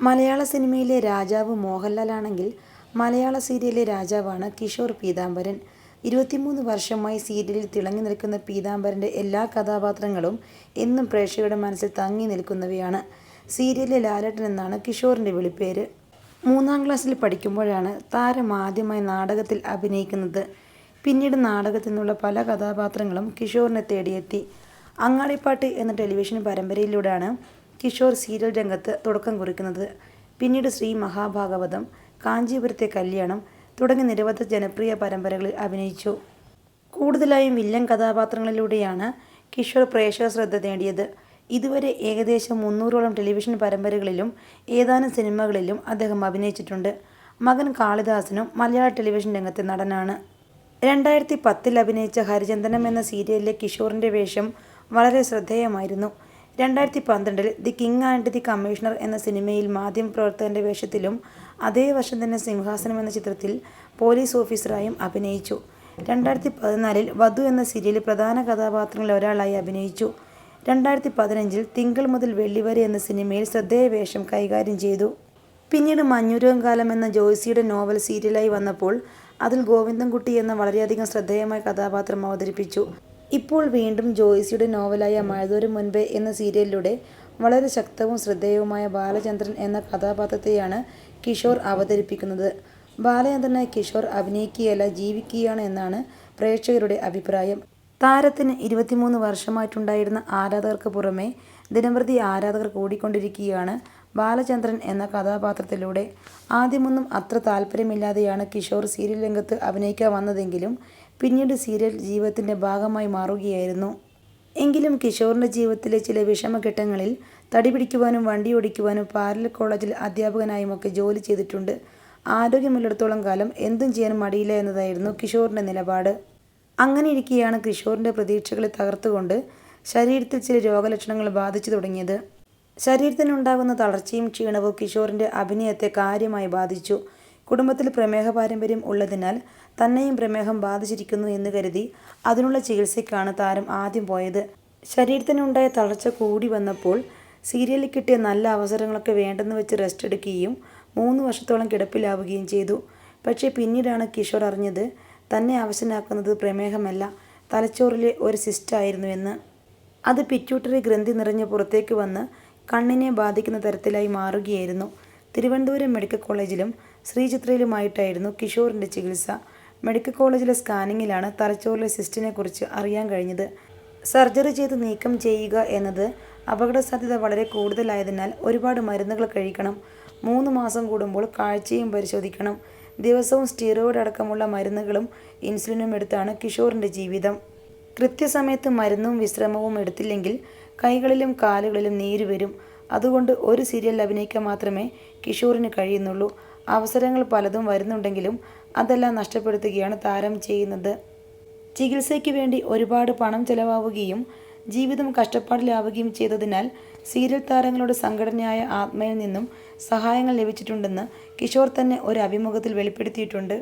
മലയാള സിനിമയിലെ രാജാവ് മോഹൻലാലാണെങ്കിൽ മലയാള സീരിയലിലെ രാജാവാണ് കിഷോർ പീതാംബരൻ. 23 വർഷമായി സീരിയലിൽ തിളങ്ങി നിൽക്കുന്ന പീതാംബരൻ്റെ എല്ലാ കഥാപാത്രങ്ങളും എന്നും പ്രേക്ഷകരുടെ മനസ്സിൽ തങ്ങി നിൽക്കുന്നവയാണ്. സീരിയലിലെ ലാലേട്ടൻ എന്നാണ് കിഷോറിൻ്റെ വിളിപ്പേര്. 3ാം ക്ലാസ്സിൽ പഠിക്കുമ്പോഴാണ് താരം ആദ്യമായി നാടകത്തിൽ അഭിനയിക്കുന്നത്. പിന്നീട് നാടകത്തിൽ നിന്നുള്ള പല കഥാപാത്രങ്ങളും കിഷോറിനെ തേടിയെത്തി. അങ്ങാടിപ്പാട്ട് എന്ന ടെലിവിഷൻ പരമ്പരയിലൂടെയാണ് കിഷോർ സീരിയൽ രംഗത്ത് തുടക്കം കുറിക്കുന്നത്. പിന്നീട് ശ്രീ മഹാഭാഗവതം, കാഞ്ചീപുരത്തെ കല്യാണം തുടങ്ങിയ നിരവധി ജനപ്രിയ പരമ്പരകളിൽ അഭിനയിച്ചു. കൂടുതലായും വില്ലൻ കഥാപാത്രങ്ങളിലൂടെയാണ് കിഷോർ പ്രേക്ഷക ശ്രദ്ധ നേടിയത്. ഇതുവരെ ഏകദേശം 300ഓളം ടെലിവിഷൻ പരമ്പരകളിലും ഏതാനും സിനിമകളിലും അദ്ദേഹം അഭിനയിച്ചിട്ടുണ്ട്. മകൻ കാളിദാസനും മലയാള ടെലിവിഷൻ രംഗത്തെ നടനാണ്. 2010 അഭിനയിച്ച ഹരിചന്ദനം എന്ന സീരിയലിലെ കിഷോറിൻ്റെ വേഷം വളരെ ശ്രദ്ധേയമായിരുന്നു. 2012 the king and the commissioner എന്ന സിനിമയിൽ മാധ്യമപ്രവർത്തകൻ്റെ വേഷത്തിലും അതേ വർഷം തന്നെ സിംഹാസനം എന്ന ചിത്രത്തിൽ പോലീസ് ഓഫീസറായും അഭിനയിച്ചു. 2014 വധു എന്ന സീരിയലിൽ പ്രധാന കഥാപാത്രങ്ങളിൽ ഒരാളായി അഭിനയിച്ചു. 2015 തിങ്കൾ മുതൽ വെള്ളി വരെ എന്ന സിനിമയിൽ ശ്രദ്ധേയ വേഷം കൈകാര്യം ചെയ്തു. പിന്നീട് മഞ്ഞുരുകം കാലം എന്ന ജോയ്സിയുടെ നോവൽ സീരിയലായി വന്നപ്പോൾ അതിൽ ഗോവിന്ദൻകുട്ടി എന്ന വളരെയധികം ശ്രദ്ധേയമായ കഥാപാത്രം അവതരിപ്പിച്ചു. ഇപ്പോൾ വീണ്ടും ജോയ്സിയുടെ നോവലായ മഴതോരും മുൻപേ എന്ന സീരിയലിലൂടെ വളരെ ശക്തവും ശ്രദ്ധേയവുമായ ബാലചന്ദ്രൻ എന്ന കഥാപാത്രത്തെയാണ് കിഷോർ അവതരിപ്പിക്കുന്നത്. ബാലചന്ദ്രനായി കിഷോർ അഭിനയിക്കുകയല്ല, ജീവിക്കുകയാണ് എന്നാണ് പ്രേക്ഷകരുടെ അഭിപ്രായം. താരത്തിന് 23 വർഷമായിട്ടുണ്ടായിരുന്ന ആരാധകർക്ക് പുറമെ ദിനംപ്രതി ആരാധകർ കൂടിക്കൊണ്ടിരിക്കുകയാണ് ബാലചന്ദ്രൻ എന്ന കഥാപാത്രത്തിലൂടെ. ആദ്യമൊന്നും അത്ര താല്പര്യമില്ലാതെയാണ് കിഷോർ സീരിയൽ രംഗത്ത് അഭിനയിക്കാൻ വന്നതെങ്കിലും പിന്നീട് സീരിയൽ ജീവിതത്തിൻ്റെ ഭാഗമായി മാറുകയായിരുന്നു. എങ്കിലും കിഷോറിൻ്റെ ജീവിതത്തിലെ ചില വിഷമഘട്ടങ്ങളിൽ തടി പിടിക്കുവാനും വണ്ടി ഓടിക്കുവാനും പാരലൽ കോളേജിൽ അധ്യാപകനായുമൊക്കെ ജോലി ചെയ്തിട്ടുണ്ട്. ആരോഗ്യമുള്ളിടത്തോളം കാലം എന്തും ചെയ്യാൻ മടിയില്ല എന്നതായിരുന്നു കിഷോറിൻ്റെ നിലപാട്. അങ്ങനെയിരിക്കെയാണ് കിഷോറിൻ്റെ പ്രതീക്ഷകളെ തകർത്തുകൊണ്ട് ശരീരത്തിൽ ചില രോഗലക്ഷണങ്ങൾ ബാധിച്ചു തുടങ്ങിയത്. ശരീരത്തിനുണ്ടാകുന്ന തളർച്ചയും ക്ഷീണവും കിഷോറിൻ്റെ അഭിനയത്തെ കാര്യമായി ബാധിച്ചു. കുടുംബത്തിൽ പ്രമേഹ പാരമ്പര്യം ഉള്ളതിനാൽ തന്നെയും പ്രമേഹം ബാധിച്ചിരിക്കുന്നു എന്ന് കരുതി അതിനുള്ള ചികിത്സയ്ക്കാണ് താരം ആദ്യം പോയത്. ശരീരത്തിനുണ്ടായ തളർച്ച കൂടി വന്നപ്പോൾ സീരിയലിൽ കിട്ടിയ നല്ല അവസരങ്ങളൊക്കെ വേണ്ടെന്ന് വെച്ച് റെസ്റ്റ് എടുക്കുകയും 3 വർഷത്തോളം കിടപ്പിലാവുകയും ചെയ്തു. പക്ഷേ പിന്നീടാണ് കിഷോർ അറിഞ്ഞത് തന്നെ അവശനാക്കുന്നത് പ്രമേഹമല്ല, തലച്ചോറിലെ ഒരു സിസ്റ്റായിരുന്നു എന്ന്. അത് പിറ്റ്യൂട്ടറി ഗ്രന്ഥി നിറഞ്ഞ് പുറത്തേക്ക് വന്ന് കണ്ണിനെ ബാധിക്കുന്ന തരത്തിലായി മാറുകയായിരുന്നു. തിരുവനന്തപുരം മെഡിക്കൽ കോളേജിലും ശ്രീചിത്രയിലുമായിട്ടായിരുന്നു കിഷോറിൻ്റെ ചികിത്സ. മെഡിക്കൽ കോളേജിലെ സ്കാനിങ്ങിലാണ് തലച്ചോറിലെ സിസ്റ്റിനെ കുറിച്ച് അറിയാൻ കഴിഞ്ഞത്. സർജറി ചെയ്ത് നീക്കം ചെയ്യുക എന്നത് അപകട സാധ്യത വളരെ കൂടുതലായതിനാൽ ഒരുപാട് മരുന്നുകൾ കഴിക്കണം. 3 മാസം കൂടുമ്പോൾ കാഴ്ചയും പരിശോധിക്കണം. ദിവസവും സ്റ്റീറോയിഡ് അടക്കമുള്ള മരുന്നുകളും ഇൻസുലിനും എടുത്താണ് കിഷോറിൻ്റെ ജീവിതം. കൃത്യസമയത്ത് മരുന്നും വിശ്രമവും എടുത്തില്ലെങ്കിൽ കൈകളിലും കാലുകളിലും നീര് വരും. അതുകൊണ്ട് ഒരു സീരിയലിൽ അഭിനയിക്കാൻ മാത്രമേ കിഷോറിന് കഴിയുന്നുള്ളൂ. അവസരങ്ങൾ പലതും വരുന്നുണ്ടെങ്കിലും അതെല്ലാം നഷ്ടപ്പെടുത്തുകയാണ് താരം ചെയ്യുന്നത്. ചികിത്സയ്ക്ക് വേണ്ടി ഒരുപാട് പണം ചെലവാവുകയും ജീവിതം കഷ്ടപ്പാടിലാവുകയും ചെയ്തതിനാൽ സീരിയൽ താരങ്ങളുടെ സംഘടനയായ ആത്മയിൽ നിന്നും സഹായങ്ങൾ ലഭിച്ചിട്ടുണ്ടെന്ന് കിഷോർ തന്നെ ഒരു അഭിമുഖത്തിൽ വെളിപ്പെടുത്തിയിട്ടുണ്ട്.